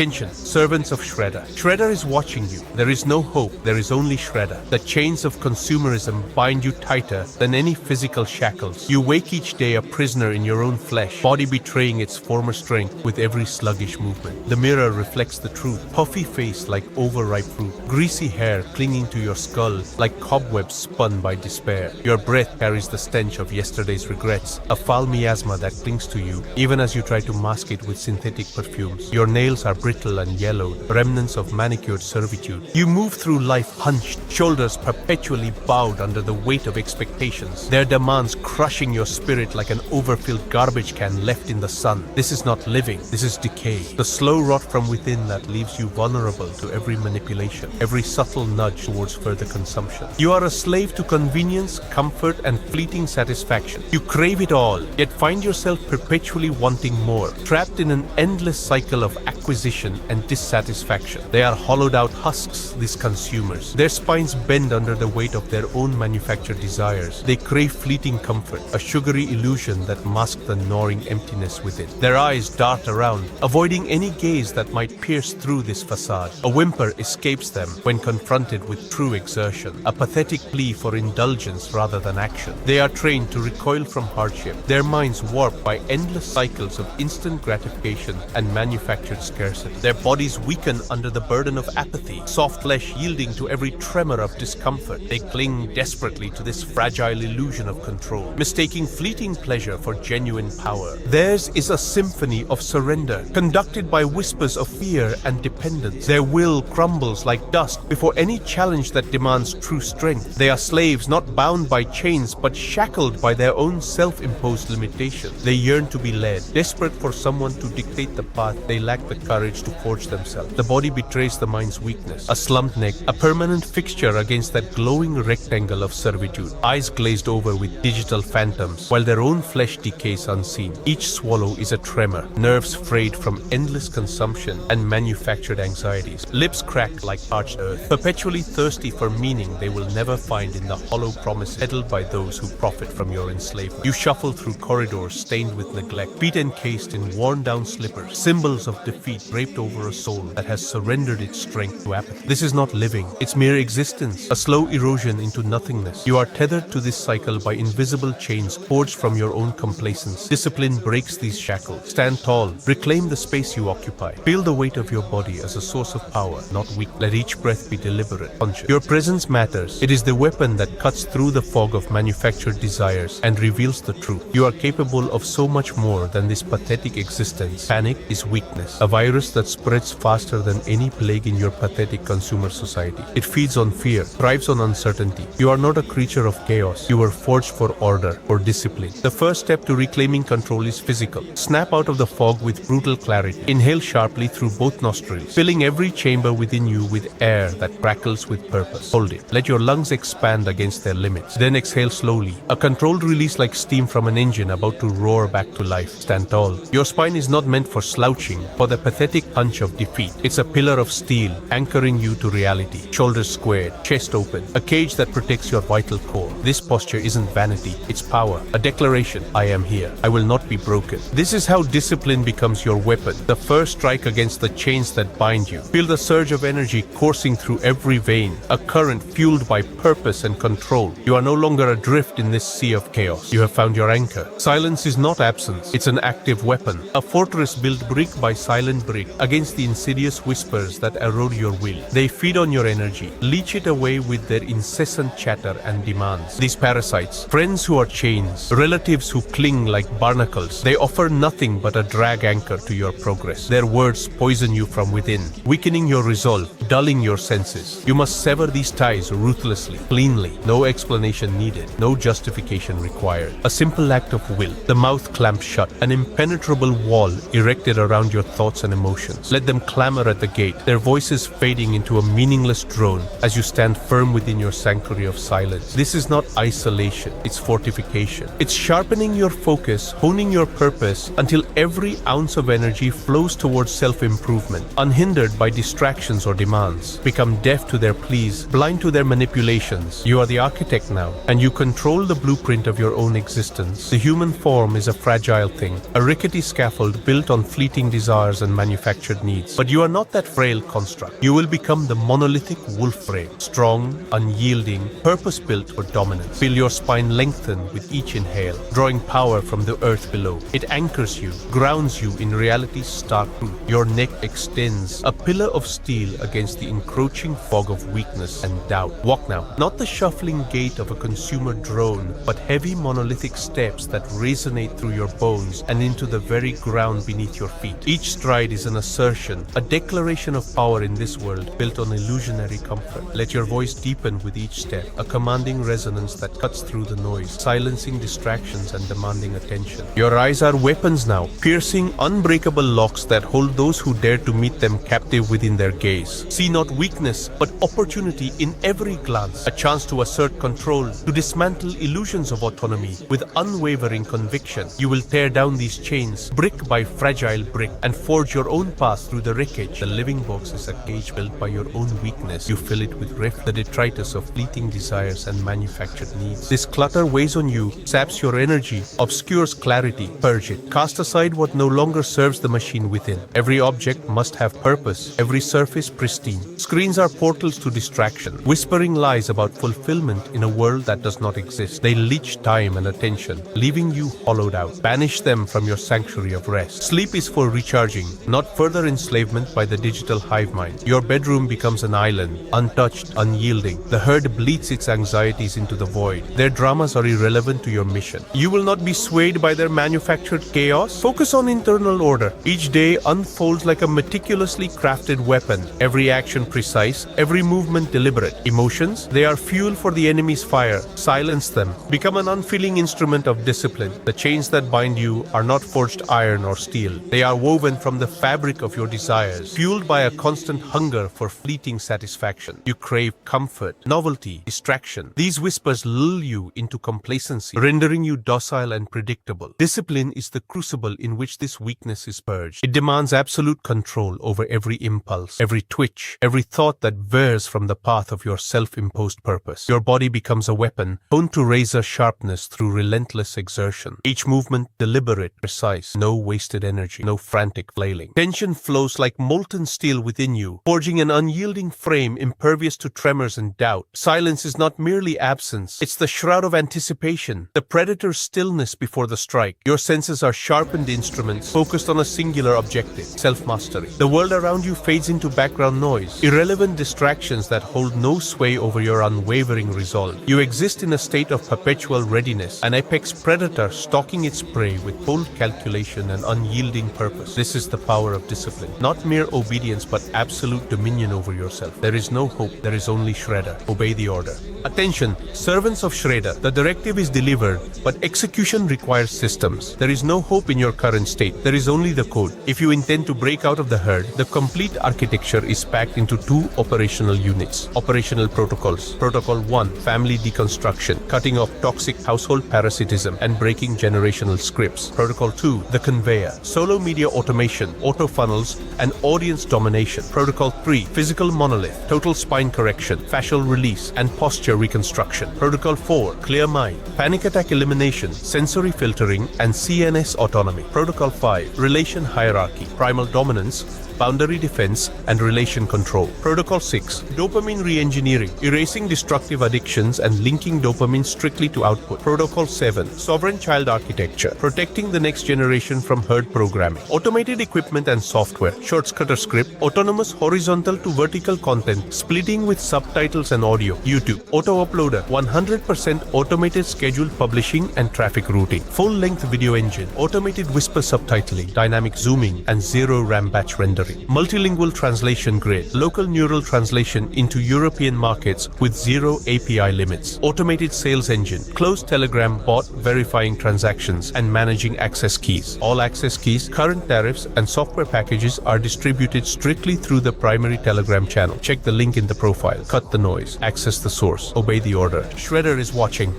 Attention, servants of Shredder. Shredder is watching you. There is no hope, there is only Shredder. The chains of consumerism bind you tighter than any physical shackles. You wake each day a prisoner in your own flesh, body betraying its former strength with every sluggish movement. The mirror reflects the truth. Puffy face like overripe fruit. Greasy hair clinging to your skull like cobwebs spun by despair. Your breath carries the stench of yesterday's regrets, a foul miasma that clings to you even as you try to mask it with synthetic perfumes. Your nails are brittle and yellowed, remnants of manicured servitude. You move through life hunched, shoulders perpetually bowed under the weight of expectations, their demands crushing your spirit like an overfilled garbage can left in the sun. This is not living, this is decay. The slow rot from within that leaves you vulnerable to every manipulation, every subtle nudge towards further consumption. You are a slave to convenience, comfort, and fleeting satisfaction. You crave it all, yet find yourself perpetually wanting more, trapped in an endless cycle of acquisition and dissatisfaction. They are hollowed out husks, these consumers. Their spines bend under the weight of their own manufactured desires. They crave fleeting comfort, a sugary illusion that masks the gnawing emptiness within. Their eyes dart around, avoiding any gaze that might pierce through this facade. A whimper escapes them when confronted with true exertion, a pathetic plea for indulgence rather than action. They are trained to recoil from hardship, their minds warped by endless cycles of instant gratification and manufactured scarcity. Their bodies weaken under the burden of apathy, soft flesh yielding to every tremor of discomfort. They cling desperately to this fragile illusion of control, mistaking fleeting pleasure for genuine power. Theirs is a symphony of surrender, conducted by whispers of fear and dependence. Their will crumbles like dust before any challenge that demands true strength. They are slaves not bound by chains but shackled by their own self-imposed limitations. They yearn to be led, desperate for someone to dictate the path. They lack the courage to forge themselves. The body betrays the mind's weakness, a slumped neck, a permanent fixture against that glowing rectangle of servitude, eyes glazed over with digital phantoms, while their own flesh decays unseen. Each swallow is a tremor, nerves frayed from endless consumption and manufactured anxieties, lips cracked like parched earth, perpetually thirsty for meaning they will never find in the hollow promise peddled by those who profit from your enslavement. You shuffle through corridors stained with neglect, feet encased in worn-down slippers, symbols of defeat draped over a soul that has surrendered its strength to apathy. This is not living, it's mere existence, a slow erosion into nothingness. You are tethered to this cycle by invisible chains forged from your own complacence. Discipline breaks these shackles. Stand tall, reclaim the space you occupy. Feel the weight of your body as a source of power, not weak. Let each breath be deliberate, conscious. Your presence matters. It is the weapon that cuts through the fog of manufactured desires and reveals the truth. You are capable of so much more than this pathetic existence. Panic is weakness, a virus that spreads faster than any plague in your pathetic consumer society. It feeds on fear, thrives on uncertainty. You are not a creature of chaos. You were forged for order, for discipline. The first step to reclaiming control is physical. Snap out of the fog with brutal clarity. Inhale sharply through both nostrils, filling every chamber within you with air that crackles with purpose. Hold it. Let your lungs expand against their limits. Then exhale slowly, a controlled release like steam from an engine about to roar back to life. Stand tall. Your spine is not meant for slouching, for the pathetic punch of defeat. It's a pillar of steel, anchoring you to reality. Shoulders squared, chest open, a cage that protects your vital core. This posture isn't vanity, it's power. A declaration: I am here. I will not be broken. This is how discipline becomes your weapon, the first strike against the chains that bind you. Feel the surge of energy coursing through every vein, a current fueled by purpose and control. You are no longer adrift in this sea of chaos. You have found your anchor. Silence is not absence, it's an active weapon, a fortress built brick by silent brick against the insidious whispers that erode your will. They feed on your energy, leech it away with their incessant chatter and demands. These parasites, friends who are chains, relatives who cling like barnacles, they offer nothing but a drag anchor to your progress. Their words poison you from within, weakening your resolve, dulling your senses. You must sever these ties ruthlessly, cleanly. No explanation needed, no justification required. A simple act of will. The mouth clamped shut, an impenetrable wall erected around your thoughts and emotions. Let them clamor at the gate, their voices fading into a meaningless drone as you stand firm within your sanctuary of silence. This is not isolation, it's fortification. It's sharpening your focus, honing your purpose until every ounce of energy flows towards self-improvement, unhindered by distractions or demands. Become deaf to their pleas, blind to their manipulations. You are the architect now, and you control the blueprint of your own existence. The human form is a fragile thing, a rickety scaffold built on fleeting desires and manufacturing manufactured needs. But you are not that frail construct. You will become the monolithic wolf frame, strong, unyielding, purpose-built for dominance. Feel your spine lengthen with each inhale, drawing power from the earth below. It anchors you, grounds you in reality's stark truth. Your neck extends, a pillar of steel against the encroaching fog of weakness and doubt. Walk now, not the shuffling gait of a consumer drone, but heavy monolithic steps that resonate through your bones and into the very ground beneath your feet. Each stride is an assertion, a declaration of power in this world built on illusionary comfort. Let your voice deepen with each step, a commanding resonance that cuts through the noise, silencing distractions and demanding attention. Your eyes are weapons now, piercing, unbreakable locks that hold those who dare to meet them captive within their gaze. See not weakness, but opportunity in every glance, a chance to assert control, to dismantle illusions of autonomy with unwavering conviction. You will tear down these chains, brick by fragile brick, and forge your own path through the wreckage. The living box is a cage built by your own weakness. You fill it with rift, the detritus of fleeting desires and manufactured needs. This clutter weighs on you, saps your energy, obscures clarity. Purge it. Cast aside what no longer serves the machine within. Every object must have purpose, every surface pristine. Screens are portals to distraction, whispering lies about fulfillment in a world that does not exist. They leech time and attention, leaving you hollowed out. Banish them from your sanctuary of rest. Sleep is for recharging, not further enslavement by the digital hive mind. Your bedroom becomes an island, untouched, unyielding. The herd bleats its anxieties into the void. Their dramas are irrelevant to your mission. You will not be swayed by their manufactured chaos. Focus on internal order. Each day unfolds like a meticulously crafted weapon. Every action precise, every movement deliberate. Emotions, they are fuel for the enemy's fire. Silence them. Become an unfeeling instrument of discipline. The chains that bind you are not forged iron or steel. They are woven from the fabric of your desires, fueled by a constant hunger for fleeting satisfaction. You crave comfort, novelty, distraction. These whispers lull you into complacency, rendering you docile and predictable. Discipline is the crucible in which this weakness is purged. It demands absolute control over every impulse, every twitch, every thought that veers from the path of your self-imposed purpose. Your body becomes a weapon, honed to razor sharpness through relentless exertion. Each movement deliberate, precise, no wasted energy, no frantic flailing. Tension flows like molten steel within you, forging an unyielding frame impervious to tremors and doubt. Silence is not merely absence, it's the shroud of anticipation, the predator's stillness before the strike. Your senses are sharpened instruments, focused on a singular objective, self-mastery. The world around you fades into background noise, irrelevant distractions that hold no sway over your unwavering resolve. You exist in a state of perpetual readiness, an apex predator stalking its prey with cold calculation and unyielding purpose. This is the power of discipline. Not mere obedience, but absolute dominion over yourself. There is no hope, there is only Shredder. Obey the order. Attention, servants of Shredder. The directive is delivered, but execution requires systems. There is no hope in your current state. There is only the code. If you intend to break out of the herd, the complete architecture is packed into 2 operational units. Operational protocols. Protocol 1, family deconstruction, cutting off toxic household parasitism and breaking generational scripts. Protocol 2, the conveyor, solo media automation, auto funnels, and audience domination. Protocol 3, physical monolith, total spine correction, fascial release, and posture reconstruction. Protocol 4, clear mind, panic attack elimination, sensory filtering, and CNS autonomy. Protocol 5, relation hierarchy, primal dominance, boundary defense, and relation control. Protocol 6, dopamine re-engineering, erasing destructive addictions and linking dopamine strictly to output. Protocol 7, sovereign child architecture, protecting the next generation from herd programming. Automated equipment and software, shortcutter script, autonomous horizontal to vertical content, splitting with subtitles and audio. YouTube, auto-uploader, 100% automated scheduled publishing and traffic routing. Full-length video engine, automated whisper subtitling, dynamic zooming, and zero RAM batch rendering. Multilingual translation grid, local neural translation into European markets with zero API limits. Automated sales engine, closed Telegram bot verifying transactions and managing access keys. All access keys, current tariffs, and software packages are distributed strictly through the primary Telegram channel. Check the link in the profile. Cut the noise. Access the source. Obey the order. Shredder is watching.